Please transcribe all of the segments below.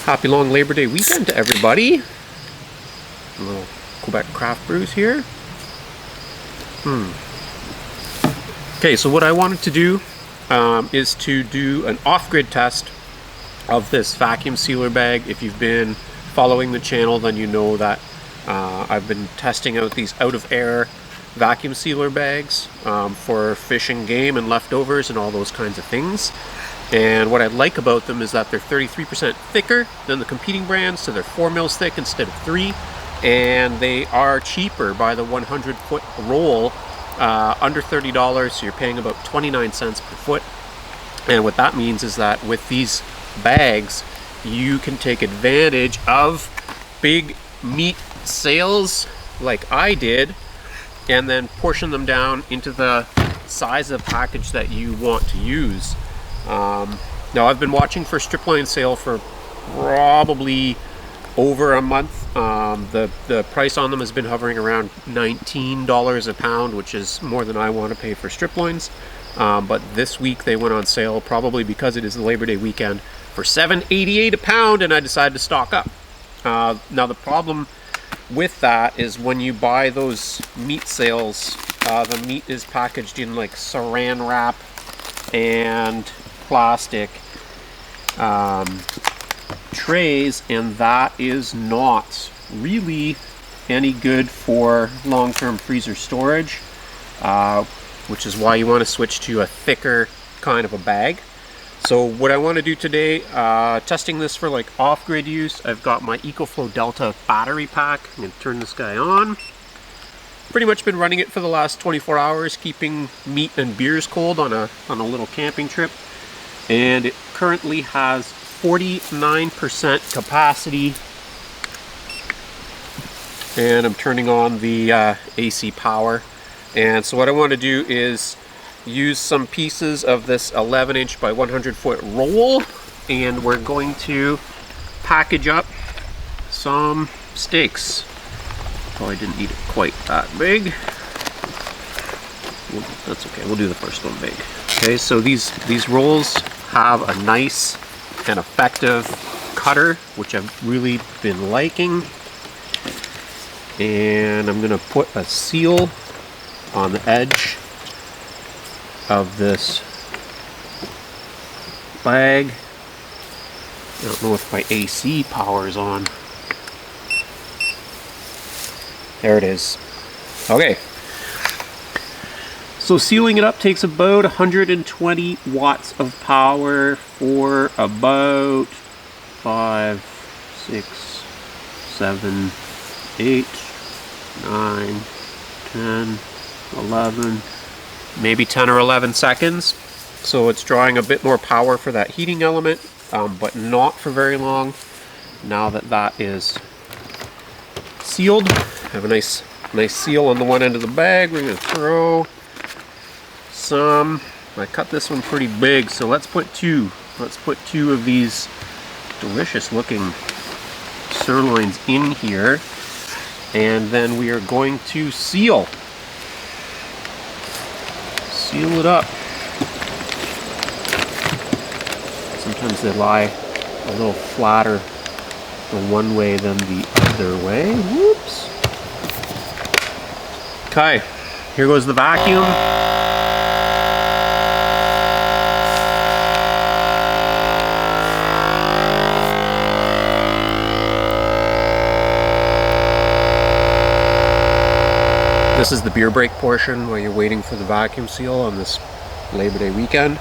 Happy long Labor Day weekend to everybody. A little Quebec craft brews here. Okay, so what I wanted to do is to do an off-grid test of this vacuum sealer bag. If you've been following the channel, then you know that I've been testing out these OutOfAir vacuum sealer bags for fish and game and leftovers and all those kinds of things. And what I like about them is that they're 33% thicker than the competing brands, so they're 4 mils thick instead of 3, and they are cheaper by the 100-foot roll, under $30, so you're paying about 29 cents per foot. And what that means is that with these bags, you can take advantage of big meat sales like I did, and then portion them down into the size of package that you want to use. Now I've been watching for striploin sale for probably over a month. The price on them has been hovering around $19 a pound, which is more than I want to pay for striploins. But this week they went on sale, probably because it is the Labor Day weekend, for $7.88 a pound, and I decided to stock up. Now the problem with that is when you buy those meat sales, the meat is packaged in like saran wrap and plastic trays, and that is not really any good for long-term freezer storage, which is why you want to switch to a thicker kind of a bag. So what I want to do today, testing this for like off-grid use, I've got my EcoFlow Delta battery pack. I'm going to turn this guy on. Pretty much been running it for the last 24 hours, keeping meat and beers cold on a little camping trip. And it currently has 49% capacity. And I'm turning on the AC power. And so what I want to do is use some pieces of this 11-inch by 100-foot roll, and we're going to package up some steaks. Probably didn't need it quite that big. That's okay, we'll do the first one big. Okay, so these rolls have a nice and effective cutter, which I've really been liking. And I'm gonna put a seal on the edge of this bag. I don't know if my AC power is on. There it is. Okay. So sealing it up takes about 120 watts of power for about 5, 6, 7, 8, 9, 10, 11, maybe 10 or 11 seconds. So it's drawing a bit more power for that heating element, but not for very long. Now that that is sealed, I have a nice seal on the one end of the bag. We're going to throw some. I cut this one pretty big, so let's put two. Let's put 2 of these delicious looking sirloins in here, and then we are going to seal it up. Sometimes they lie a little flatter the one way than the other way. Whoops. Okay, here goes the vacuum. This is the beer break portion while you're waiting for the vacuum seal on this Labor Day weekend.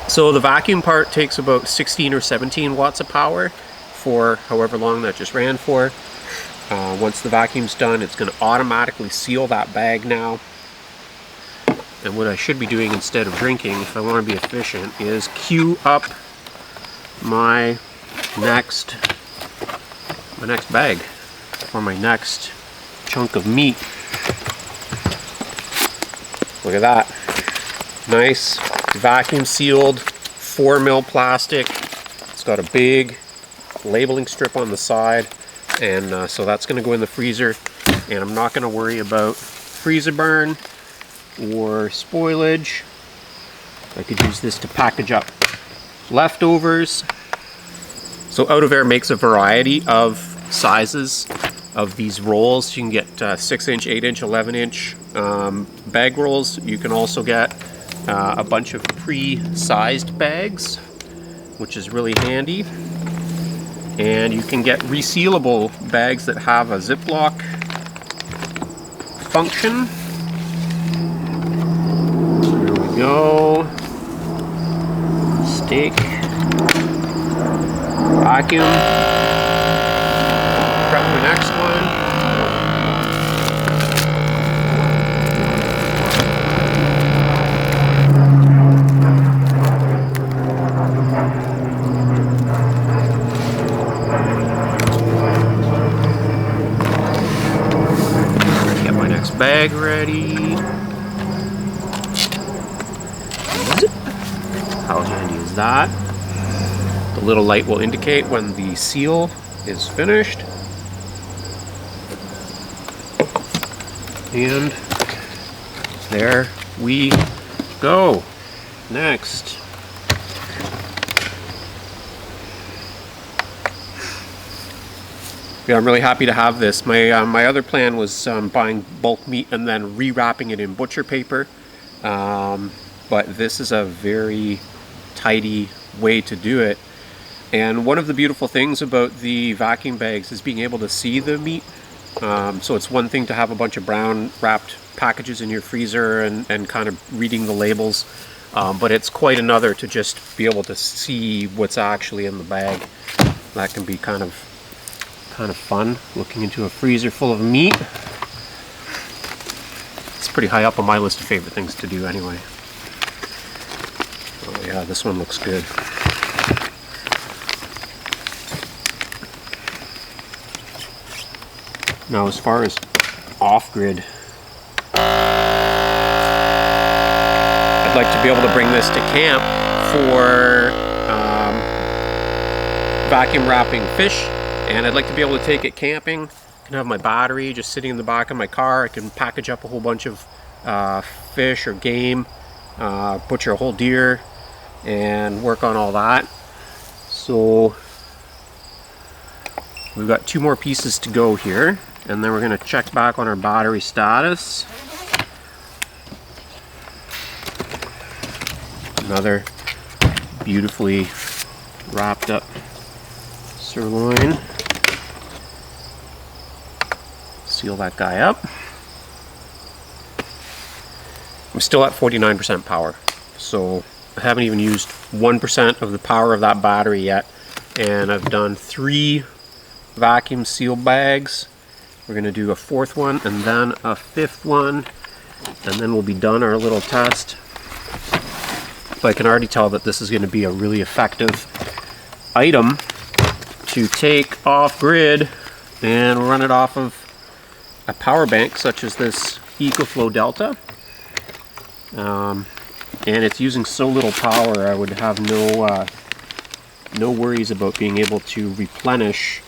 So the vacuum part takes about 16 or 17 watts of power for however long that just ran for. Once the vacuum's done, it's going to automatically seal that bag now. And what I should be doing instead of drinking, if I want to be efficient, is queue up my next bag for my next chunk of meat. Look at that. Nice vacuum sealed 4 mil plastic. It's got a big labeling strip on the side, and so that's going to go in the freezer, and I'm not going to worry about freezer burn or spoilage. I could use this to package up leftovers. So OutOfAir makes a variety of sizes of these rolls. You can get 6-inch, 8-inch, 11-inch bag rolls. You can also get a bunch of pre-sized bags, which is really handy. And you can get resealable bags that have a Ziploc function. Here we go. Steak. Vacuum. Prep the next one. Get my next bag ready. How handy is that? The little light will indicate when the seal is finished. And there we go. Next. Yeah, I'm really happy to have this. My other plan was buying bulk meat and then rewrapping it in butcher paper. But this is a very tidy way to do it. And one of the beautiful things about the vacuum bags is being able to see the meat. So it's one thing to have a bunch of brown wrapped packages in your freezer and kind of reading the labels, but it's quite another to just be able to see what's actually in the bag. That can be kind of fun, looking into a freezer full of meat. It's pretty high up on my list of favorite things to do anyway. Oh yeah, this one looks good. Now, as far as off-grid, I'd like to be able to bring this to camp for vacuum wrapping fish, and I'd like to be able to take it camping. I can have my battery just sitting in the back of my car. I can package up a whole bunch of fish or game, butcher a whole deer, and work on all that. So we've got 2 more pieces to go here. And then we're going to check back on our battery status. Another beautifully wrapped up sirloin. Seal that guy up. I'm still at 49% power, so I haven't even used 1% of the power of that battery yet. And I've done 3 vacuum seal bags. We're going to do a 4th one and then a 5th one, and then we'll be done our little test. But I can already tell that this is going to be a really effective item to take off grid and run it off of a power bank such as this EcoFlow Delta. And it's using so little power, I would have no worries about being able to replenish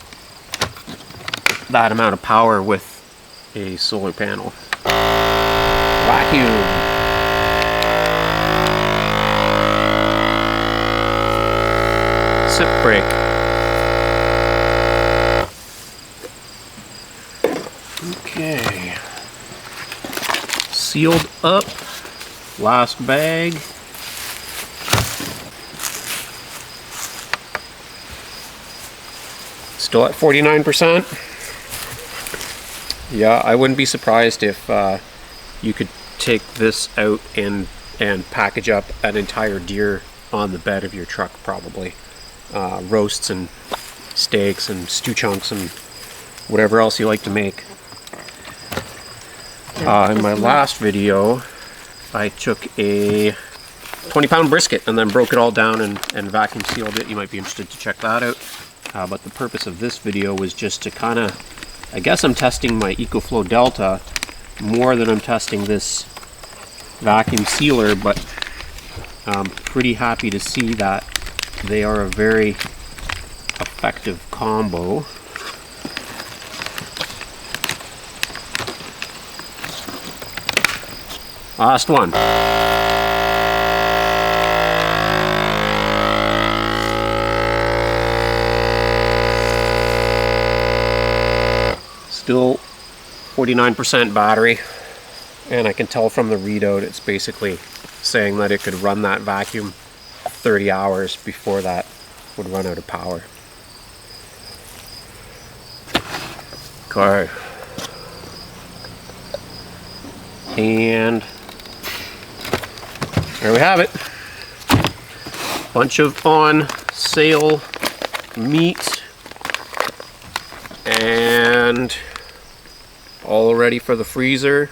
that amount of power with a solar panel. Vacuum. Sip break. Okay. Sealed up. Last bag. Still at 49%. Yeah, I wouldn't be surprised if you could take this out and package up an entire deer on the bed of your truck, probably. Roasts and steaks and stew chunks and whatever else you like to make. In my last video, I took a 20-pound brisket and then broke it all down and vacuum sealed it. You might be interested to check that out. But the purpose of this video was just to kind of, I guess I'm testing my EcoFlow Delta more than I'm testing this vacuum sealer, but I'm pretty happy to see that they are a very effective combo. Last one. Still 49% battery, and I can tell from the readout it's basically saying that it could run that vacuum 30 hours before that would run out of power. Okay. And there we have it. Bunch of on sale meat and all ready for the freezer.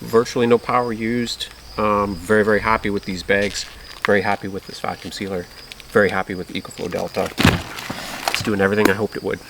Virtually no power used. Very, very happy with these bags. Very happy with this vacuum sealer. Very happy with the EcoFlow Delta. It's doing everything I hoped it would.